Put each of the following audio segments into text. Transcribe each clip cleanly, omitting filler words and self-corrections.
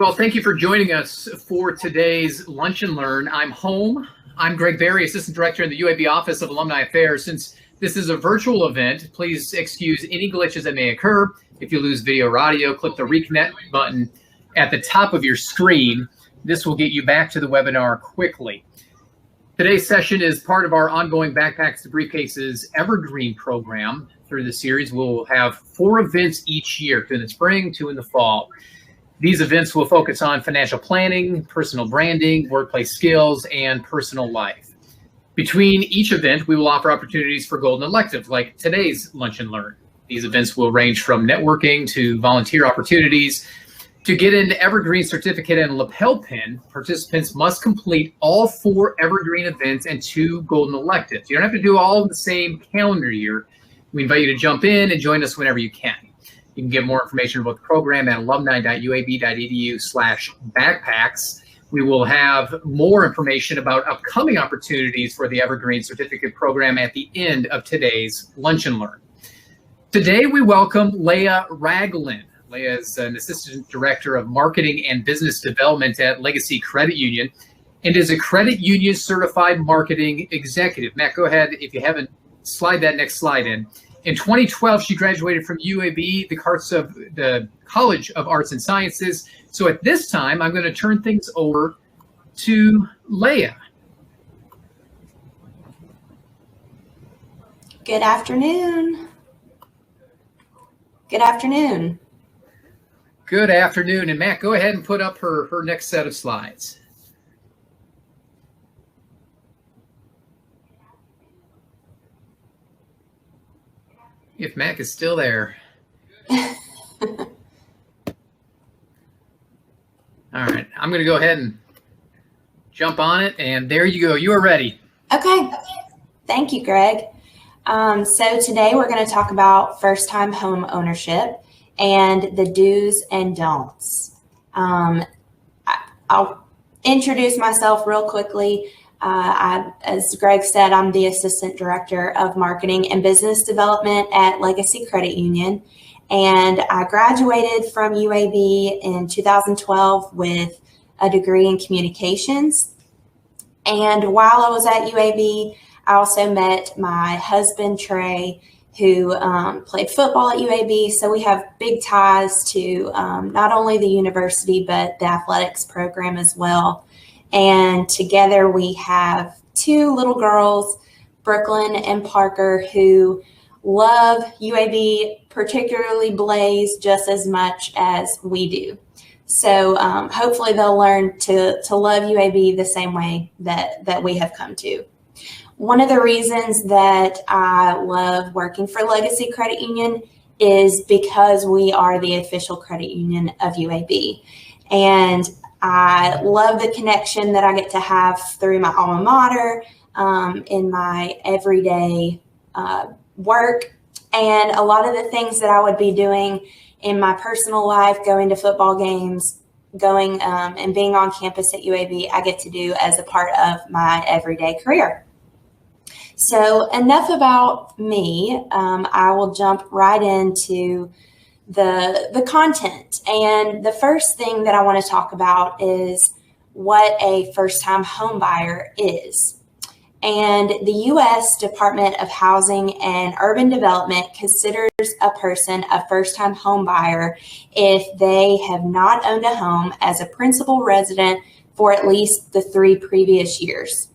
Well, thank you for joining us for today's Lunch and Learn. I'm home. I'm Greg Berry, Assistant Director in the UAB Office of Alumni Affairs. Since this is a virtual event, please excuse any glitches that may occur. If you lose video or audio, click the reconnect button at the top of your screen. This will get you back to the webinar quickly. Today's session is part of our ongoing Backpacks to Briefcases Evergreen program. Through the series, we'll have 4 events each year, 2 in the spring, 2 in the fall. These events will focus on financial planning, personal branding, workplace skills, and personal life. Between each event, we will offer opportunities for golden electives like today's Lunch and Learn. These events will range from networking to volunteer opportunities. To get an Evergreen certificate and lapel pin, participants must complete all 4 Evergreen events and 2 golden electives. You don't have to do all in the same calendar year. We invite you to jump in and join us whenever you can. You can get more information about the program at alumni.uab.edu/backpacks. We will have more information about upcoming opportunities for the Evergreen Certificate Program at the end of today's Lunch and Learn. Today, we welcome Leia Ragland. Leia is an Assistant Director of Marketing and Business Development at Legacy Credit Union and is a Credit Union Certified Marketing Executive. Matt, go ahead. If you haven't, slide that next slide in. In 2012, she graduated from UAB, the College of Arts and Sciences. So at this time, I'm going to turn things over to Leia. Good afternoon. Good afternoon. Good afternoon. And Matt, go ahead and put up her next set of slides. If Mac is still there. All right, I'm going to go ahead and jump on it, and there you go. You are ready. Okay. Thank you, Greg. So today we're going to talk about first-time home ownership and the do's and don'ts. I'll introduce myself real quickly. As Greg said, I'm the Assistant Director of Marketing and Business Development at Legacy Credit Union, and I graduated from UAB in 2012 with a degree in communications. And while I was at UAB, I also met my husband, Trey, who played football at UAB, so we have big ties to not only the university, but the athletics program as well. And together we have 2 little girls, Brooklyn and Parker, who love UAB, particularly Blaze, just as much as we do. So hopefully they'll learn to love UAB the same way that we have come to. One of the reasons that I love working for Legacy Credit Union is because we are the official credit union of UAB. And I love the connection that I get to have through my alma mater in my everyday work, and a lot of the things that I would be doing in my personal life, going to football games, going and being on campus at UAB, I get to do as a part of my everyday career. So enough about me. I will jump right into the content. And the first thing that I want to talk about is what a first-time home buyer is. And the U.S. Department of Housing and Urban Development considers a person a first-time home buyer if they have not owned a home as a principal resident for at least the 3 previous years.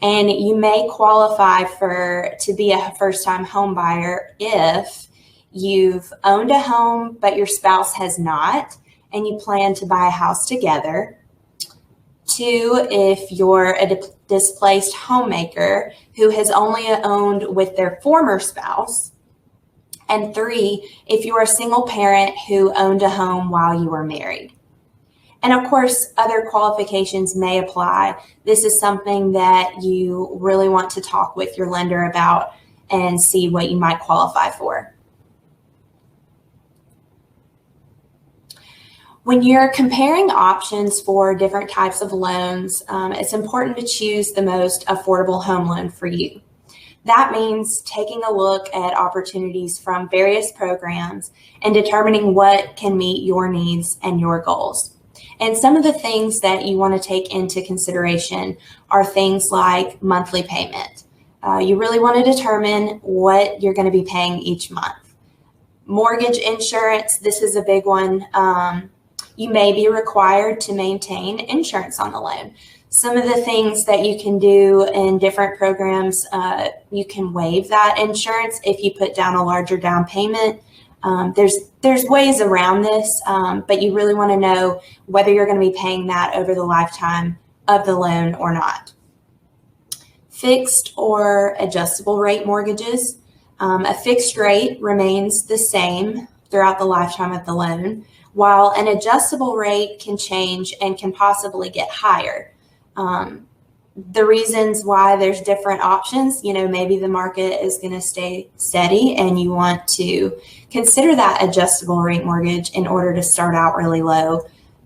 And you may qualify to be a first-time home buyer if you've owned a home, but your spouse has not, and you plan to buy a house together. 2, if you're a displaced homemaker who has only owned with their former spouse. And 3, if you're a single parent who owned a home while you were married. And of course, other qualifications may apply. This is something that you really want to talk with your lender about and see what you might qualify for. When you're comparing options for different types of loans, it's important to choose the most affordable home loan for you. That means taking a look at opportunities from various programs and determining what can meet your needs and your goals. And some of the things that you want to take into consideration are things like monthly payment. You really want to determine what you're going to be paying each month. Mortgage insurance, this is a big one. You may be required to maintain insurance on the loan. Some of the things that you can do in different programs, you can waive that insurance if you put down a larger down payment. There's ways around this, but you really want to know whether you're going to be paying that over the lifetime of the loan or not. Fixed or adjustable rate mortgages. A fixed rate remains the same throughout the lifetime of the loan, while an adjustable rate can change and can possibly get higher. The reasons why there's different options, maybe the market is going to stay steady and you want to consider that adjustable rate mortgage in order to start out really low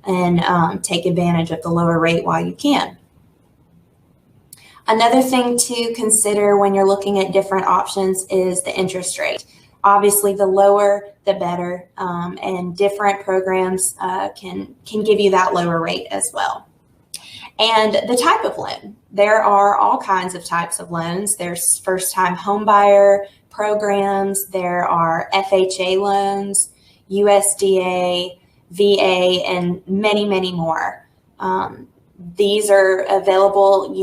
and take advantage of the lower rate while you can. Another thing to consider when you're looking at different options is the interest rate. Obviously, the lower, the better, and different programs can give you that lower rate as well. And the type of loan. There are all kinds of types of loans. There's first-time homebuyer programs. There are FHA loans, USDA, VA, and many, many more. These are available.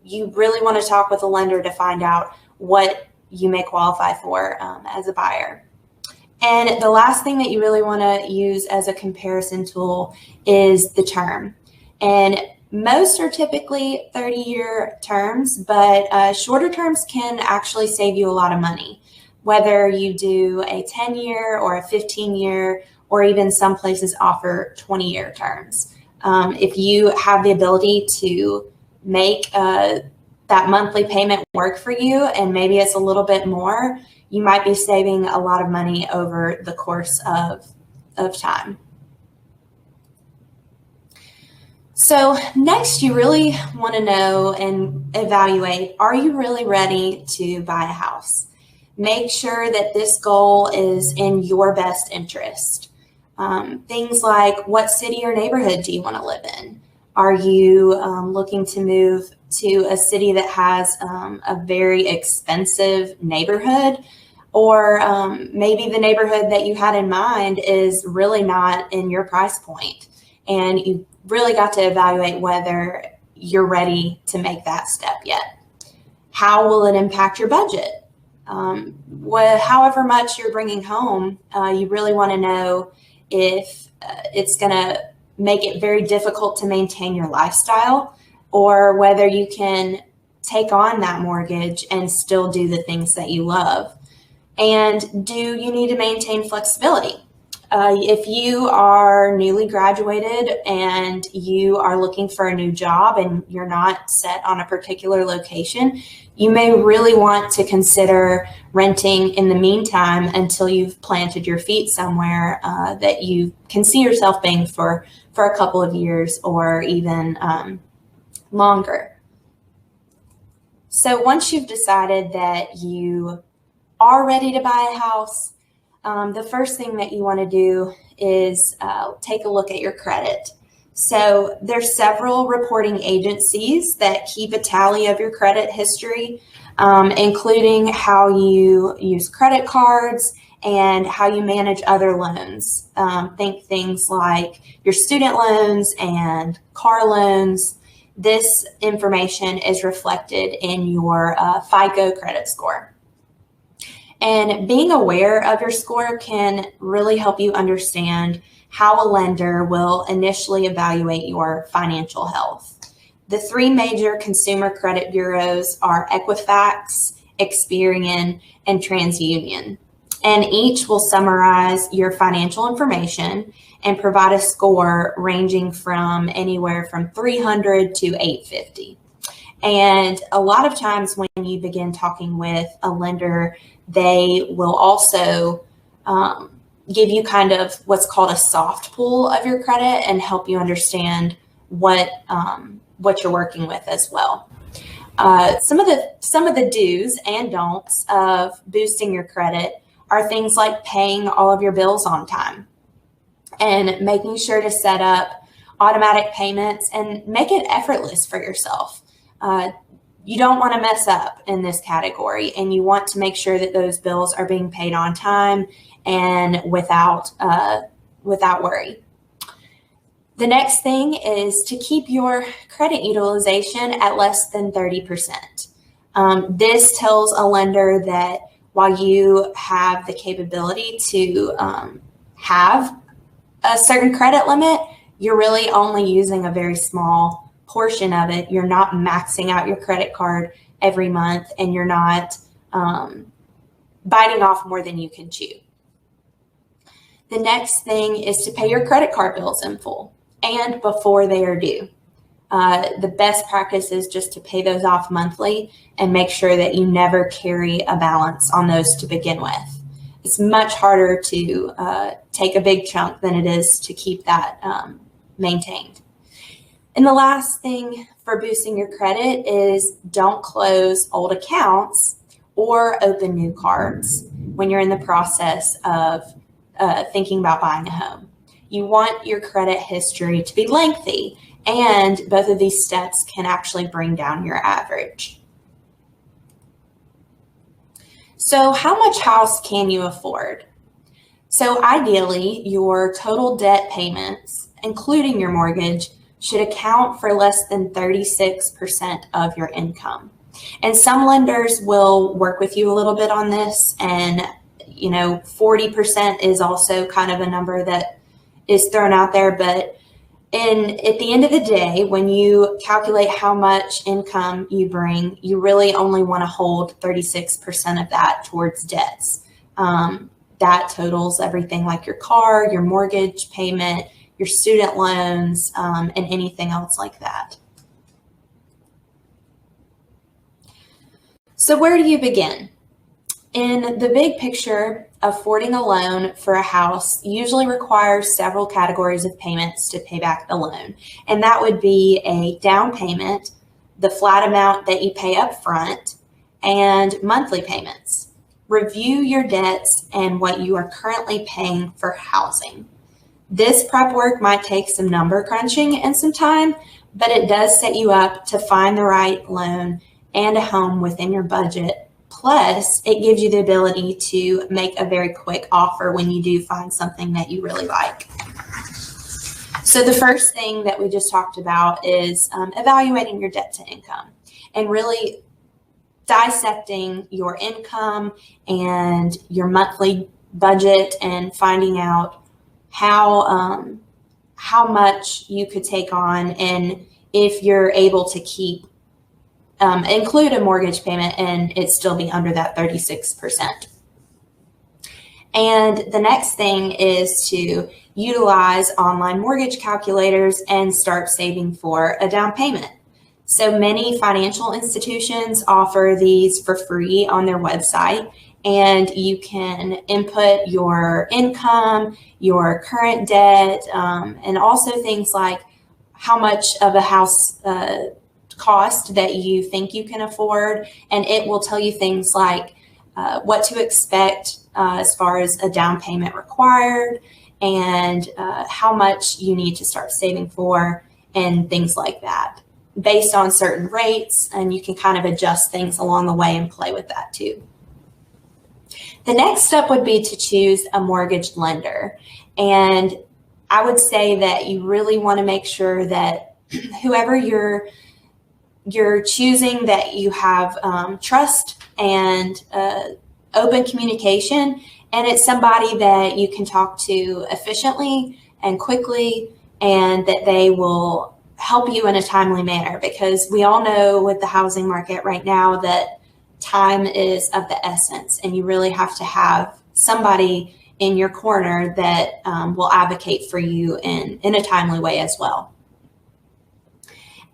You really want to talk with a lender to find out what you may qualify for as a buyer. And the last thing that you really want to use as a comparison tool is the term. And most are typically 30-year terms, but shorter terms can actually save you a lot of money, whether you do a 10-year or a 15-year, or even some places offer 20-year terms. If you have the ability to make that monthly payment work for you, and maybe it's a little bit more, you might be saving a lot of money over the course of time. So next, you really want to know and evaluate, are you really ready to buy a house? Make sure that this goal is in your best interest. Things like, what city or neighborhood do you want to live in? Are you looking to move to a city that has a very expensive neighborhood? Or maybe the neighborhood that you had in mind is really not in your price point, and you really got to evaluate whether you're ready to make that step yet. How will it impact your budget? However much you're bringing home, you really want to know if it's going to make it very difficult to maintain your lifestyle, or whether you can take on that mortgage and still do the things that you love. And do you need to maintain flexibility? If you are newly graduated and you are looking for a new job and you're not set on a particular location, you may really want to consider renting in the meantime until you've planted your feet somewhere that you can see yourself being for a couple of years or even longer. So once you've decided that you are ready to buy a house, the first thing that you want to do is take a look at your credit. So there's several reporting agencies that keep a tally of your credit history, including how you use credit cards and how you manage other loans. Think things like your student loans and car loans. This information is reflected in your FICO credit score. And being aware of your score can really help you understand how a lender will initially evaluate your financial health. The three major consumer credit bureaus are Equifax, Experian, and TransUnion. And each will summarize your financial information and provide a score ranging from anywhere from 300 to 850. And a lot of times when you begin talking with a lender, they will also give you kind of what's called a soft pull of your credit and help you understand what you're working with as well. Some of the do's and don'ts of boosting your credit are things like paying all of your bills on time and making sure to set up automatic payments, and make it effortless for yourself. You don't want to mess up in this category, and you want to make sure that those bills are being paid on time and without worry. The next thing is to keep your credit utilization at less than 30%. This tells a lender that while you have the capability to have a certain credit limit, you're really only using a very small portion of it. You're not maxing out your credit card every month, and you're not biting off more than you can chew. The next thing is to pay your credit card bills in full and before they are due. The best practice is just to pay those off monthly and make sure that you never carry a balance on those to begin with. It's much harder to take a big chunk than it is to keep that maintained. And the last thing for boosting your credit is don't close old accounts or open new cards when you're in the process of thinking about buying a home. You want your credit history to be lengthy, and both of these steps can actually bring down your average. So how much house can you afford? So ideally, your total debt payments, including your mortgage, should account for less than 36% of your income. And some lenders will work with you a little bit on this, and 40% is also kind of a number that is thrown out there, but at the end of the day, when you calculate how much income you bring, you really only want to hold 36% of that towards debts. That totals everything like your car, your mortgage payment, your student loans, and anything else like that. So where do you begin? In the big picture, affording a loan for a house usually requires several categories of payments to pay back the loan. And that would be a down payment, the flat amount that you pay up front, and monthly payments. Review your debts and what you are currently paying for housing. This prep work might take some number crunching and some time, but it does set you up to find the right loan and a home within your budget. Plus, it gives you the ability to make a very quick offer when you do find something that you really like. So the first thing that we just talked about is evaluating your debt to income and really dissecting your income and your monthly budget and finding out how much you could take on, and if you're able to keep include a mortgage payment and it still be under that 36%. And the next thing is to utilize online mortgage calculators and start saving for a down payment. So many financial institutions offer these for free on their website, and you can input your income, your current debt, and also things like how much of a house cost that you think you can afford, and it will tell you things like what to expect as far as a down payment required and how much you need to start saving for and things like that based on certain rates, and you can kind of adjust things along the way and play with that too. The next step would be to choose a mortgage lender, and I would say that you really want to make sure that whoever you're choosing, that you have trust and open communication, and it's somebody that you can talk to efficiently and quickly, and that they will help you in a timely manner, because we all know with the housing market right now that time is of the essence, and you really have to have somebody in your corner that will advocate for you in a timely way as well.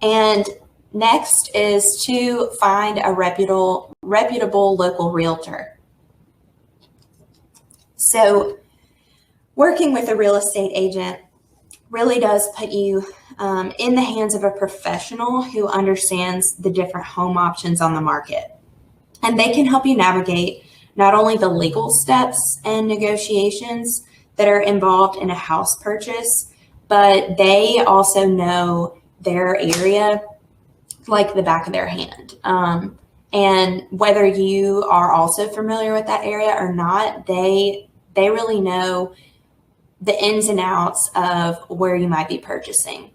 And next is to find a reputable local realtor. So working with a real estate agent really does put you in the hands of a professional who understands the different home options on the market. And they can help you navigate not only the legal steps and negotiations that are involved in a house purchase, but they also know their area like the back of their hand. And whether you are also familiar with that area or not, they really know the ins and outs of where you might be purchasing.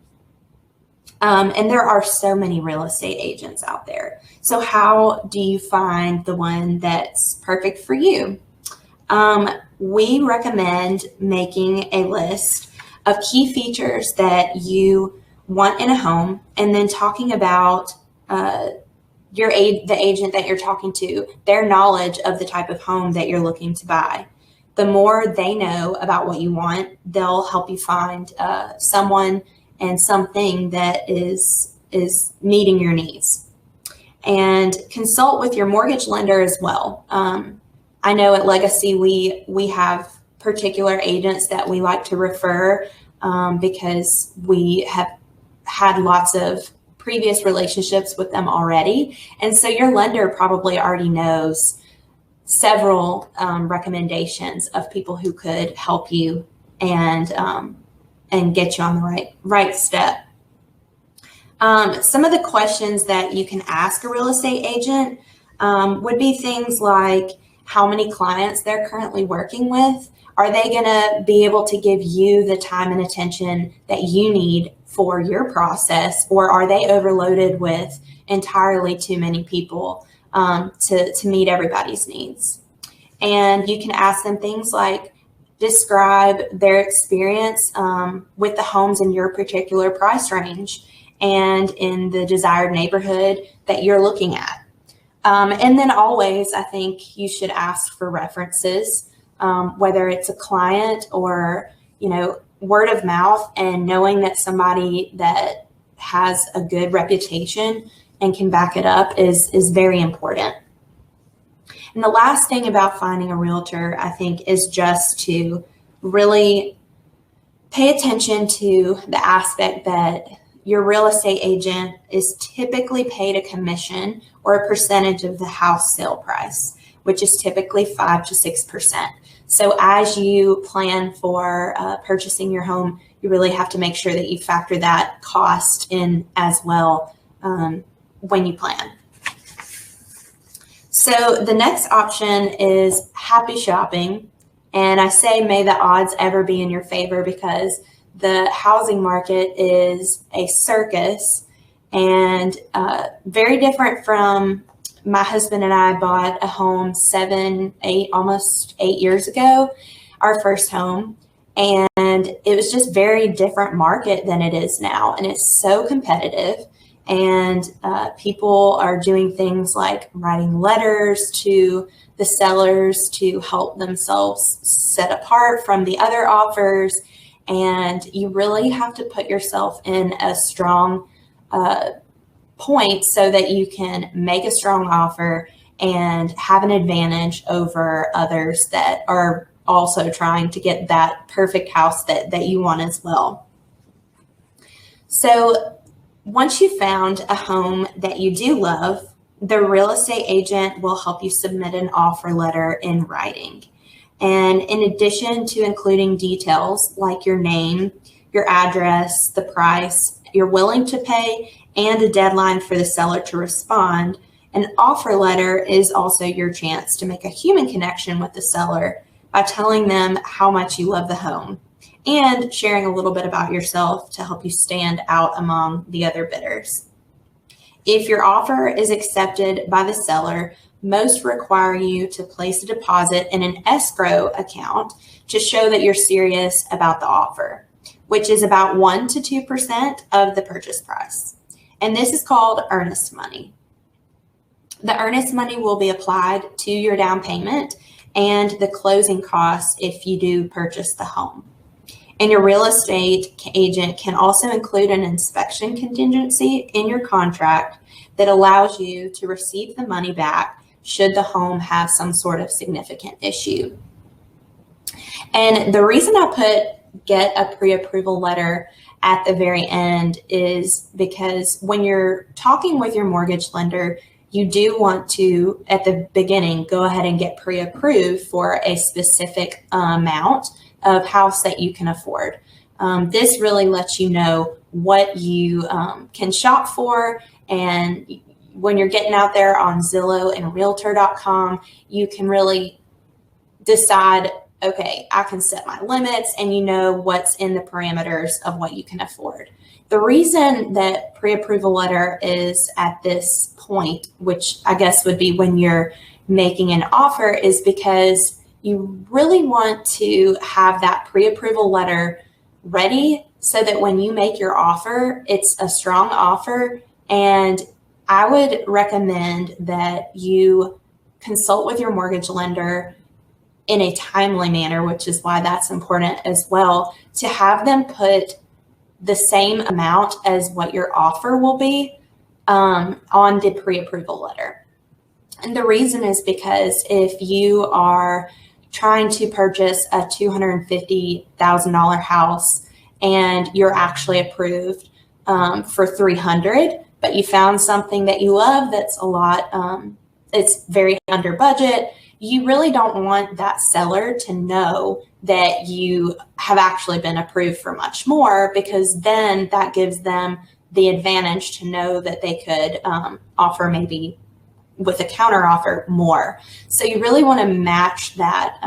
And there are so many real estate agents out there. So how do you find the one that's perfect for you? We recommend making a list of key features that you want in a home, and then talking about the agent that you're talking to, their knowledge of the type of home that you're looking to buy. The more they know about what you want, they'll help you find someone and something that is meeting your needs. And consult with your mortgage lender as well. I know at Legacy we have particular agents that we like to refer because we have had lots of previous relationships with them already. And so your lender probably already knows several recommendations of people who could help you and get you on the right step. Some of the questions that you can ask a real estate agent would be things like how many clients they're currently working with. Are they going to be able to give you the time and attention that you need for your process, or are they overloaded with entirely too many people to meet everybody's needs? And you can ask them things like, describe their experience with the homes in your particular price range and in the desired neighborhood that you're looking at. And then always, I think you should ask for references, whether it's a client or, word of mouth, and knowing that somebody that has a good reputation and can back it up is very important. And the last thing about finding a realtor, I think, is just to really pay attention to the aspect that your real estate agent is typically paid a commission or a percentage of the house sale price, which is typically 5 to 6%. So as you plan for purchasing your home, you really have to make sure that you factor that cost in as well when you plan. So the next option is happy shopping. And I say may the odds ever be in your favor, because the housing market is a circus and very different from my husband and I bought a home almost 8 years ago, our first home. And it was just very different market than it is now. And it's so competitive. And people are doing things like writing letters to the sellers to help themselves set apart from the other offers. And you really have to put yourself in a strong point so that you can make a strong offer and have an advantage over others that are also trying to get that perfect house that you want as well. So once you've found a home that you do love, the real estate agent will help you submit an offer letter in writing. And in addition to including details like your name, your address, the price you're willing to pay, and a deadline for the seller to respond, an offer letter is also your chance to make a human connection with the seller by telling them how much you love the home and sharing a little bit about yourself to help you stand out among the other bidders. If your offer is accepted by the seller, most require you to place a deposit in an escrow account to show that you're serious about the offer, which is about 1 to 2% of the purchase price. And this is called earnest money. The earnest money will be applied to your down payment and the closing costs if you do purchase the home. And your real estate agent can also include an inspection contingency in your contract that allows you to receive the money back should the home have some sort of significant issue. And the reason I put get a pre-approval letter at the very end is because when you're talking with your mortgage lender, you do want to, at the beginning, go ahead and get pre-approved for a specific amount of house that you can afford. This really lets you know what you can shop for, and when you're getting out there on Zillow and Realtor.com, you can really decide, okay, I can set my limits, and you know what's in the parameters of what you can afford. The reason that pre-approval letter is at this point, which I guess would be when you're making an offer, is because you really want to have that pre-approval letter ready so that when you make your offer, it's a strong offer. And I would recommend that you consult with your mortgage lender in a timely manner, which is why that's important as well, to have them put the same amount as what your offer will be on the pre-approval letter. And the reason is because if you are trying to purchase a $250,000 house and you're actually approved for $300,000, but you found something that you love that's a lot, it's very under budget, you really don't want that seller to know that you have actually been approved for much more, because then that gives them the advantage to know that they could offer maybe with a counter offer more. So you really want to match that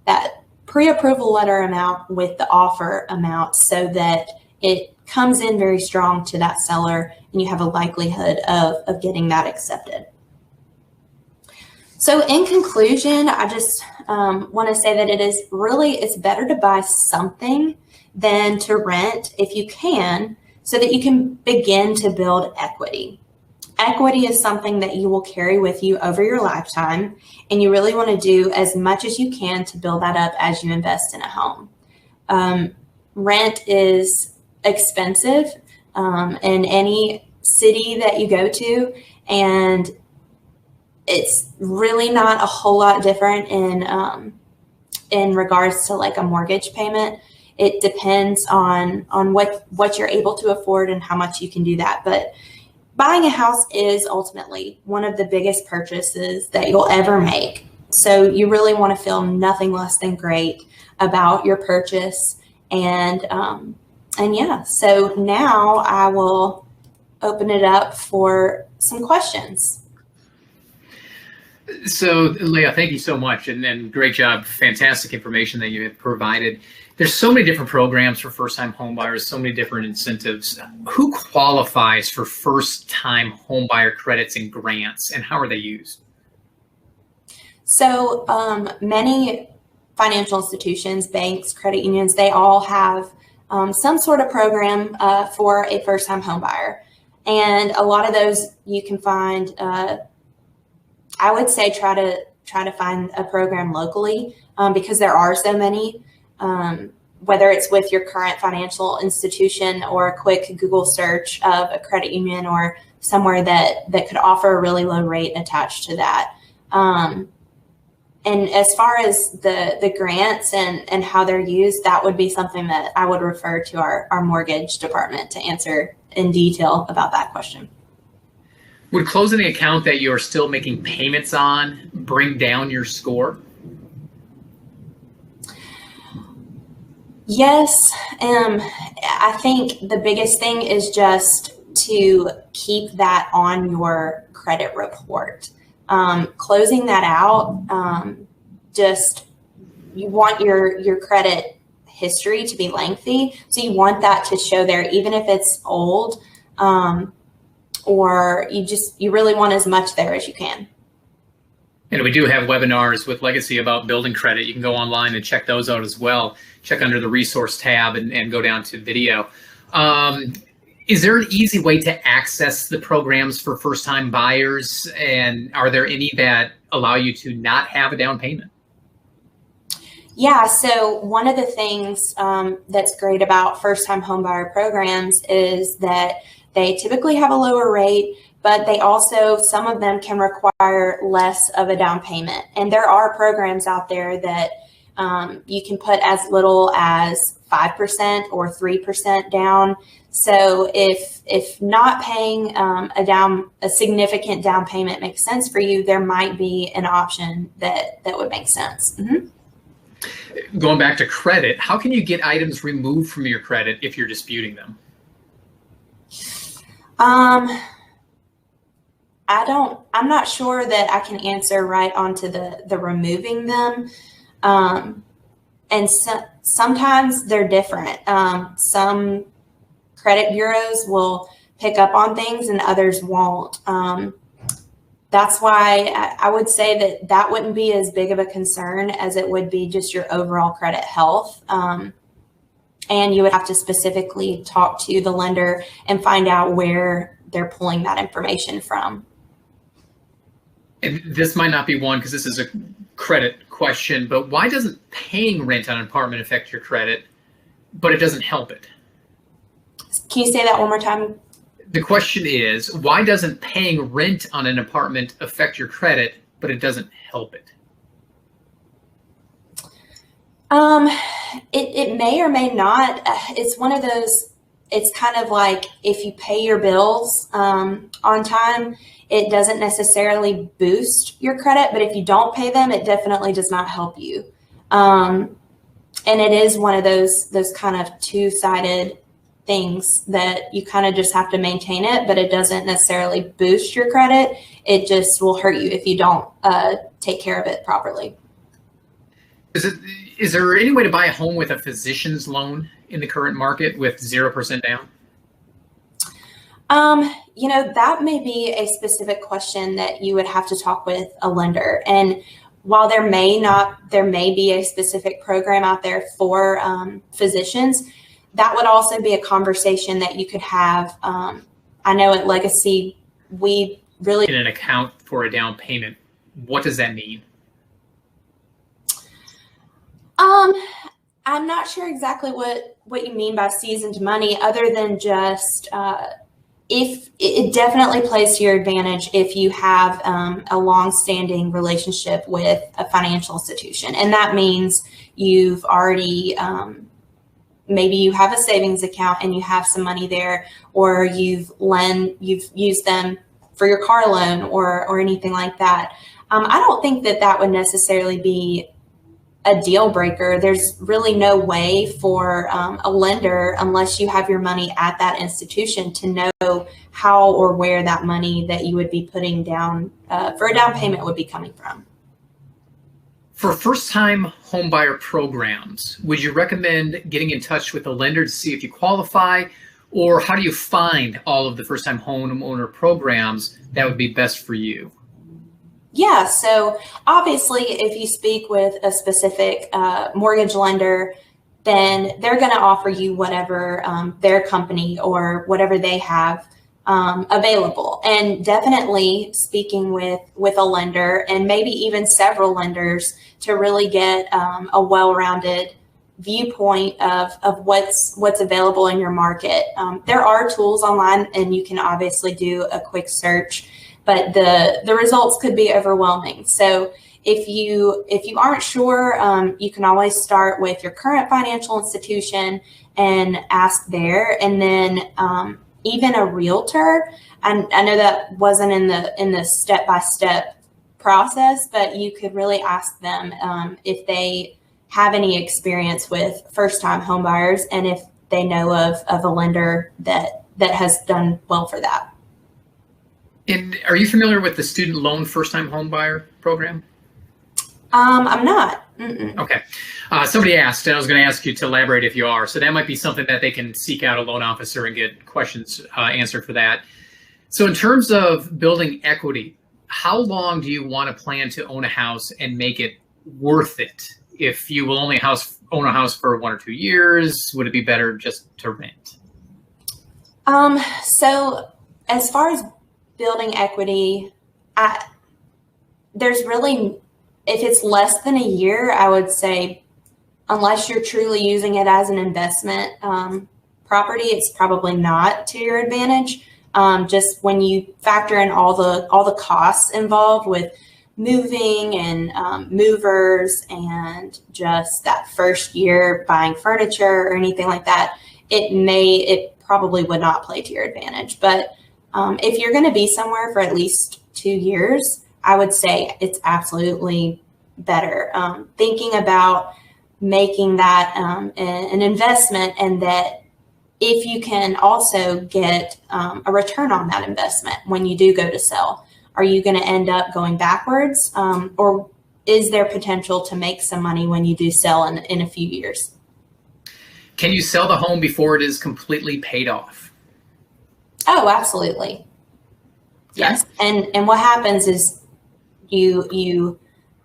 that pre-approval letter amount with the offer amount so that it comes in very strong to that seller and you have a likelihood of getting that accepted. So in conclusion, I just want to say that it's better to buy something than to rent if you can, so that you can begin to build equity. Equity is something that you will carry with you over your lifetime, and you really want to do as much as you can to build that up as you invest in a home. Rent is expensive in any city that you go to, and it's really not a whole lot different in regards to like a mortgage payment. It depends on what you're able to afford and how much you can do that. But buying a house is ultimately one of the biggest purchases that you'll ever make. So you really want to feel nothing less than great about your purchase. And yeah, so now I will open it up for some questions. So, Leia, thank you so much, and great job. Fantastic information that you have provided. There's so many different programs for first-time homebuyers, so many different incentives. Who qualifies for first-time homebuyer credits and grants, and how are they used? So many financial institutions, banks, credit unions, they all have some sort of program for a first-time homebuyer. And a lot of those you can find, I would say try to find a program locally because there are so many, whether it's with your current financial institution or a quick Google search of a credit union or somewhere that could offer a really low rate attached to that. And as far as the grants and how they're used, that would be something that I would refer to our mortgage department to answer in detail about that question. Would closing an account that you're still making payments on bring down your score? Yes. I think the biggest thing is just to keep that on your credit report. Closing that out, just you want your credit history to be lengthy. So you want that to show there, even if it's old, or you really want as much there as you can. And we do have webinars with Legacy about building credit. You can go online and check those out as well. Check under the resource tab and go down to video. Is there an easy way to access the programs for first-time buyers? And are there any that allow you to not have a down payment? Yeah, so one of the things that's great about first-time homebuyer programs is that they typically have a lower rate, but they also, some of them can require less of a down payment. And there are programs out there that you can put as little as 5% or 3% down. So if not paying a significant down payment makes sense for you, there might be an option that would make sense. Mm-hmm. Going back to credit, how can you get items removed from your credit if you're disputing them? I'm not sure that I can answer right onto the removing them. And sometimes they're different. Some credit bureaus will pick up on things and others won't. That's why I would say that wouldn't be as big of a concern as it would be just your overall credit health. And you would have to specifically talk to the lender and find out where they're pulling that information from. And this might not be one because this is a credit question, but why doesn't paying rent on an apartment affect your credit, but it doesn't help it? Can you say that one more time? The question is, why doesn't paying rent on an apartment affect your credit, but it doesn't help it? It may or may not. It's one of those, it's kind of like if you pay your bills on time, it doesn't necessarily boost your credit, but if you don't pay them, it definitely does not help you. And it is one of those kind of two-sided things that you kind of just have to maintain it, but it doesn't necessarily boost your credit. It just will hurt you if you don't take care of it properly. Is there any way to buy a home with a physician's loan in the current market with 0% down? That may be a specific question that you would have to talk with a lender. And while there may be a specific program out there for physicians, that would also be a conversation that you could have. I know at Legacy, we really in an account for a down payment. What does that mean? I'm not sure exactly what you mean by seasoned money, other than just if it definitely plays to your advantage if you have a long-standing relationship with a financial institution, and that means you've already maybe you have a savings account and you have some money there, or you've used them for your car loan or anything like that. I don't think that would necessarily be a deal breaker. There's really no way for a lender, unless you have your money at that institution, to know how or where that money that you would be putting down for a down payment would be coming from. For first-time homebuyer programs, would you recommend getting in touch with a lender to see if you qualify, or how do you find all of the first-time homeowner programs that would be best for you? Yeah, so obviously if you speak with a specific mortgage lender, then they're going to offer you whatever their company or whatever they have available. And definitely speaking with a lender, and maybe even several lenders, to really get a well-rounded viewpoint of what's available in your market. There are tools online, and you can obviously do a quick search, but the results could be overwhelming. So if you aren't sure, you can always start with your current financial institution and ask there. And then even a realtor, I know that wasn't in the step-by-step process, but you could really ask them if they have any experience with first-time home buyers, and if they know of a lender that has done well for that. And are you familiar with the student loan first-time home buyer program? I'm not. Mm-mm. Okay. Somebody asked, and I was going to ask you to elaborate if you are. So that might be something that they can seek out a loan officer and get questions answered for that. So in terms of building equity, how long do you want to plan to own a house and make it worth it? If you will only own a house for 1 or 2 years, would it be better just to rent? So as far as building equity, there's really, if it's less than a year, I would say, unless you're truly using it as an investment property, it's probably not to your advantage. Just when you factor in all the costs involved with moving and movers, and just that first year buying furniture or anything like that, it probably would not play to your advantage. But if you're going to be somewhere for at least 2 years, I would say it's absolutely better. Thinking about making that an investment, and that if you can also get a return on that investment when you do go to sell, are you going to end up going backwards, or is there potential to make some money when you do sell in a few years? Can you sell the home before it is completely paid off? Oh, absolutely. Yes. And what happens is you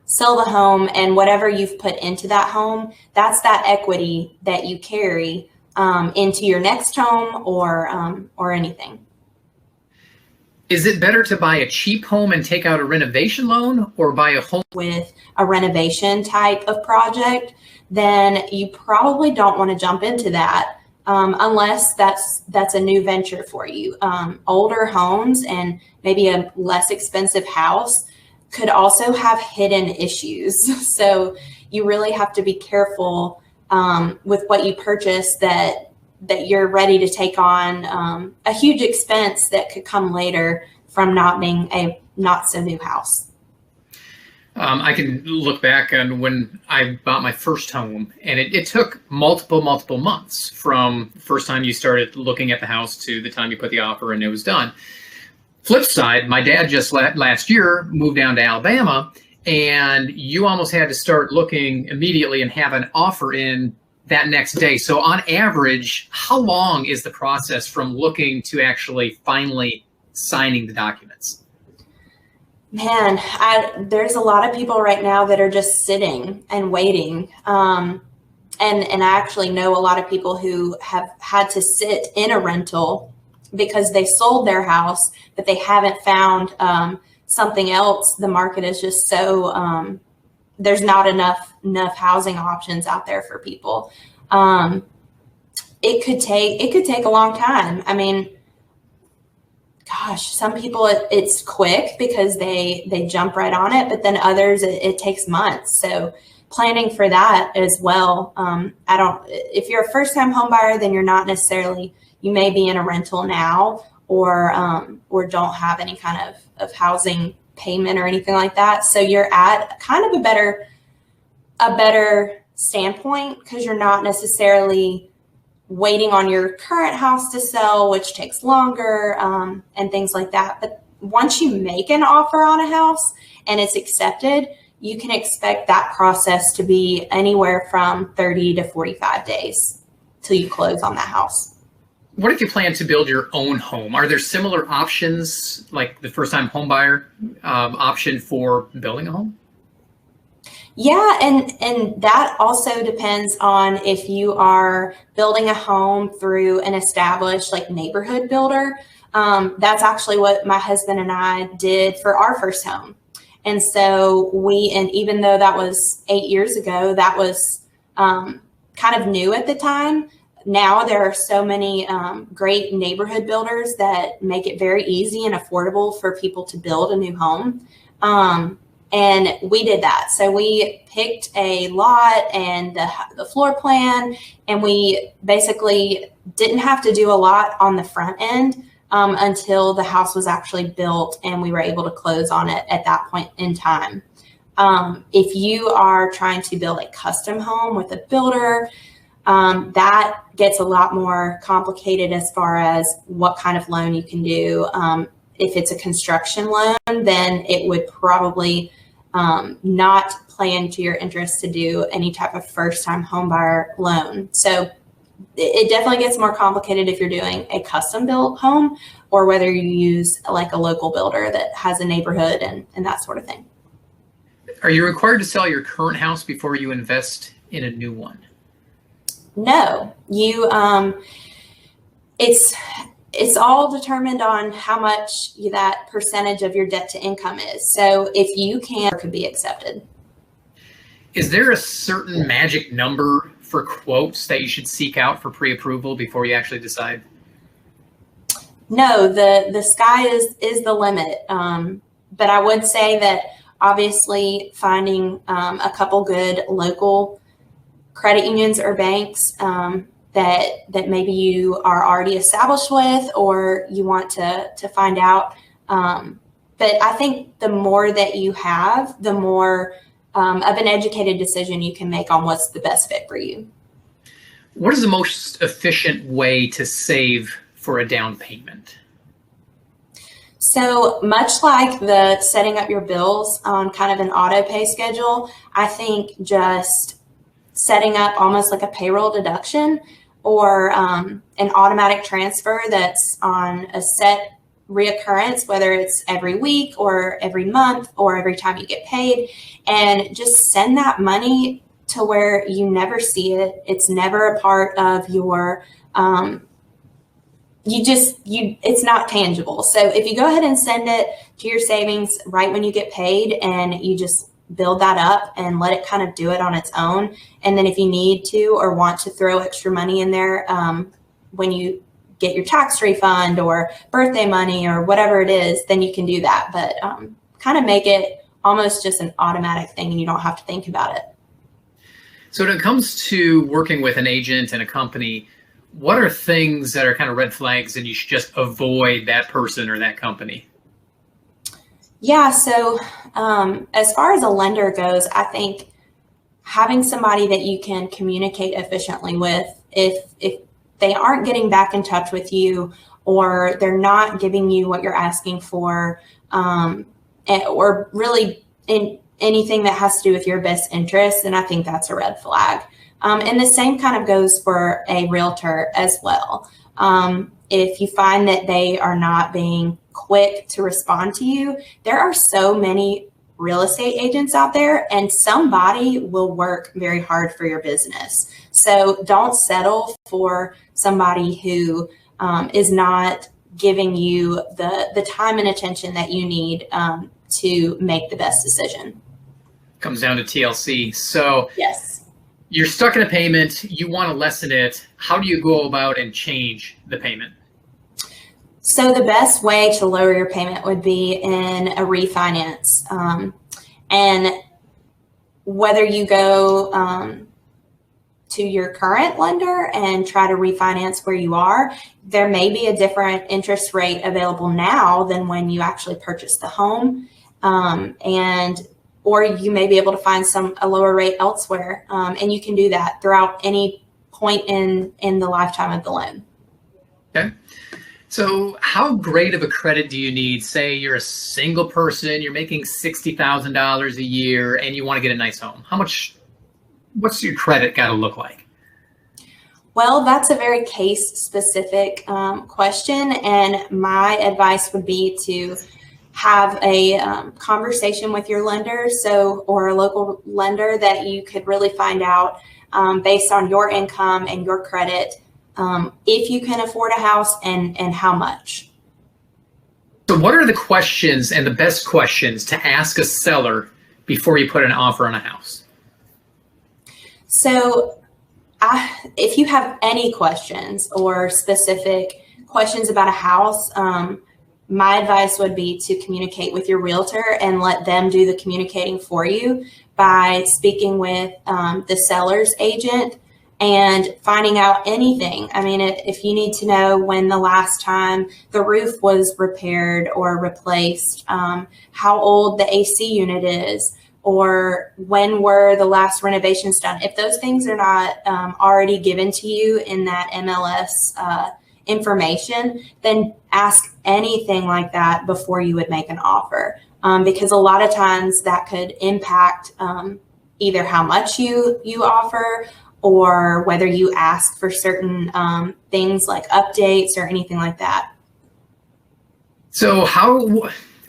sell the home, and whatever you've put into that home, that's that equity that you carry into your next home or anything. Is it better to buy a cheap home and take out a renovation loan, or buy a home with a renovation type of project? Then you probably don't want to jump into that unless that's a new venture for you. Older homes and maybe a less expensive house could also have hidden issues. So you really have to be careful with what you purchase, that you're ready to take on a huge expense that could come later from not being a not so new house. I can look back on when I bought my first home, and it took multiple months from the first time you started looking at the house to the time you put the offer and it was done. Flip side, my dad just last year moved down to Alabama, and you almost had to start looking immediately and have an offer in that next day. So on average, how long is the process from looking to actually finally signing the documents? Man, there's a lot of people right now that are just sitting and waiting. And I actually know a lot of people who have had to sit in a rental because they sold their house, but they haven't found something else. The market is just so, there's not enough housing options out there for people. It could take a long time. I mean, gosh, some people it's quick because they jump right on it, but then others it takes months. So planning for that as well. If you're a first time home buyer, then you're not necessarily, you may be in a rental now, or don't have any kind of housing payment or anything like that. So you're at kind of a better standpoint, because you're not necessarily waiting on your current house to sell, which takes longer, and things like that. But once you make an offer on a house and it's accepted, you can expect that process to be anywhere from 30 to 45 days till you close on that house. What if you plan to build your own home? Are there similar options, like the first-time home buyer option for building a home? Yeah, and that also depends on if you are building a home through an established like neighborhood builder. That's actually what my husband and I did for our first home. And so and even though that was 8 years ago, that was kind of new at the time. Now there are so many great neighborhood builders that make it very easy and affordable for people to build a new home. And we did that. So we picked a lot and the floor plan, and we basically didn't have to do a lot on the front end until the house was actually built and we were able to close on it at that point in time. If you are trying to build a custom home with a builder, that gets a lot more complicated as far as what kind of loan you can do. If it's a construction loan, then it would probably not play into your interest to do any type of first-time homebuyer loan. So it definitely gets more complicated if you're doing a custom built home, or whether you use like a local builder that has a neighborhood and that sort of thing. Are you required to sell your current house before you invest in a new one? No, it's all determined on how much that percentage of your debt to income is. So if you can, it could be accepted. Is there a certain magic number for quotes that you should seek out for pre-approval before you actually decide? No, the sky is the limit. But I would say that obviously finding a couple good local credit unions or banks that maybe you are already established with, or you want to find out. But I think the more that you have, the more of an educated decision you can make on what's the best fit for you. What is the most efficient way to save for a down payment? So much like the setting up your bills on kind of an auto pay schedule, I think just setting up almost like a payroll deduction or an automatic transfer that's on a set reoccurrence, whether it's every week or every month or every time you get paid, and just send that money to where you never see it. It's never a part of your, it's not tangible. So if you go ahead and send it to your savings right when you get paid and you just build that up and let it kind of do it on its own. And then if you need to or want to throw extra money in there when you get your tax refund or birthday money or whatever it is, then you can do that. But kind of make it almost just an automatic thing and you don't have to think about it. So when it comes to working with an agent and a company, what are things that are kind of red flags and you should just avoid that person or that company? Yeah, so as far as a lender goes, I think having somebody that you can communicate efficiently with, if they aren't getting back in touch with you or they're not giving you what you're asking for, or really in anything that has to do with your best interest, then I think that's a red flag. And the same kind of goes for a realtor as well. If you find that they are not being quick to respond to you, there are so many real estate agents out there and somebody will work very hard for your business. So don't settle for somebody who is not giving you the time and attention that you need to make the best decision. Comes down to TLC. So yes, you're stuck in a payment, you want to lessen it. How do you go about and change the payment? So the best way to lower your payment would be in a refinance. And whether you go to your current lender and try to refinance where you are, there may be a different interest rate available now than when you actually purchased the home. Or you may be able to find a lower rate elsewhere. And you can do that throughout any point in the lifetime of the loan. Okay. So how great of a credit do you need? Say you're a single person, you're making $60,000 a year and you want to get a nice home. What's your credit got to look like? Well, that's a very case specific question. And my advice would be to have a conversation with your lender, or a local lender that you could really find out based on your income and your credit, if you can afford a house and how much. So what are the questions and the best questions to ask a seller before you put an offer on a house? So if you have any questions or specific questions about a house, my advice would be to communicate with your realtor and let them do the communicating for you by speaking with the seller's agent and finding out anything. I mean, if you need to know when the last time the roof was repaired or replaced, how old the AC unit is, or when were the last renovations done. If those things are not already given to you in that MLS information, then ask anything like that before you would make an offer, because a lot of times that could impact either how much you offer or whether you ask for certain things like updates or anything like that. So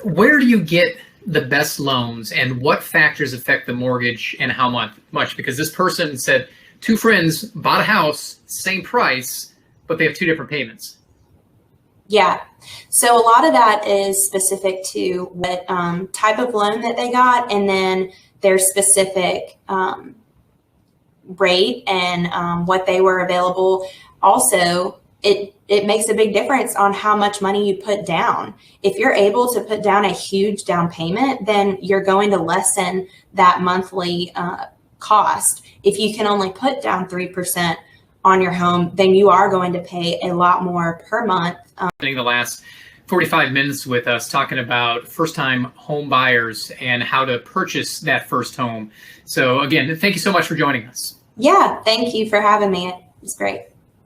where do you get the best loans and what factors affect the mortgage and how much? Because this person said two friends bought a house, same price, but they have two different payments. Yeah. So a lot of that is specific to what type of loan that they got, and then their specific rate and what they were available. Also, it makes a big difference on how much money you put down. If you're able to put down a huge down payment, then you're going to lessen that monthly cost. If you can only put down 3% on your home, then you are going to pay a lot more per month. In the last 45 minutes with us talking about first-time home buyers and how to purchase that first home. So again, thank you so much for joining us. Yeah, thank you for having me. It was great.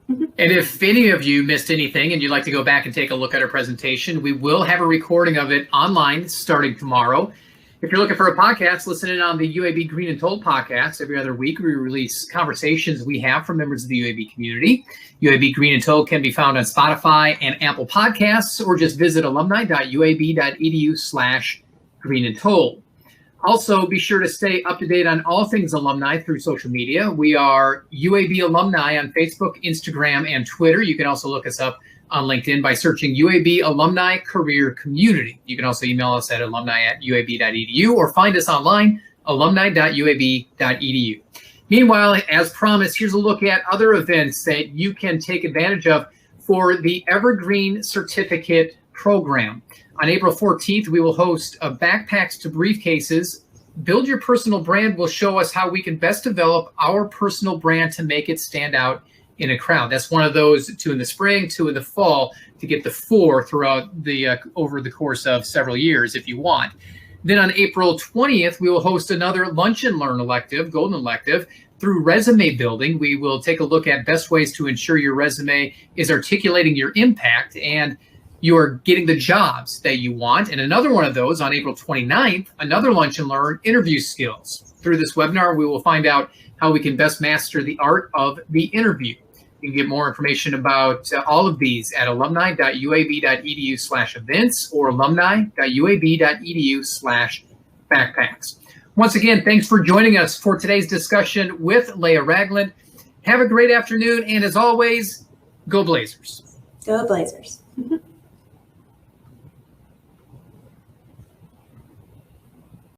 And if any of you missed anything and you'd like to go back and take a look at our presentation, we will have a recording of it online starting tomorrow. If you're looking for a podcast, listen in on the UAB Green and Told podcast. Every other week, we release conversations we have from members of the UAB community. UAB Green and Told can be found on Spotify and Apple Podcasts, or just visit alumni.uab.edu/green and told. Also, be sure to stay up to date on all things alumni through social media. We are UAB Alumni on Facebook, Instagram, and Twitter. You can also look us up on LinkedIn by searching UAB Alumni Career Community. You can also email us at alumni@uab.edu or find us online, alumni.uab.edu. Meanwhile, as promised, here's a look at other events that you can take advantage of for the Evergreen Certificate Program. On April 14th, we will host a Backpacks to Briefcases. Build Your Personal Brand will show us how we can best develop our personal brand to make it stand out in a crowd. That's one of those, 2 in the spring, 2 in the fall, to get the 4 throughout the over the course of several years if you want. Then on April 20th, we will host another Lunch and Learn elective, Golden Elective. Through resume building, we will take a look at best ways to ensure your resume is articulating your impact and you are getting the jobs that you want. And another one of those on April 29th, another Lunch and Learn, Interview Skills. Through this webinar, we will find out how we can best master the art of the interview. You can get more information about all of these at alumni.uab.edu/events or alumni.uab.edu/backpacks. Once again, thanks for joining us for today's discussion with Leia Ragland. Have a great afternoon, and as always, go Blazers. Go Blazers.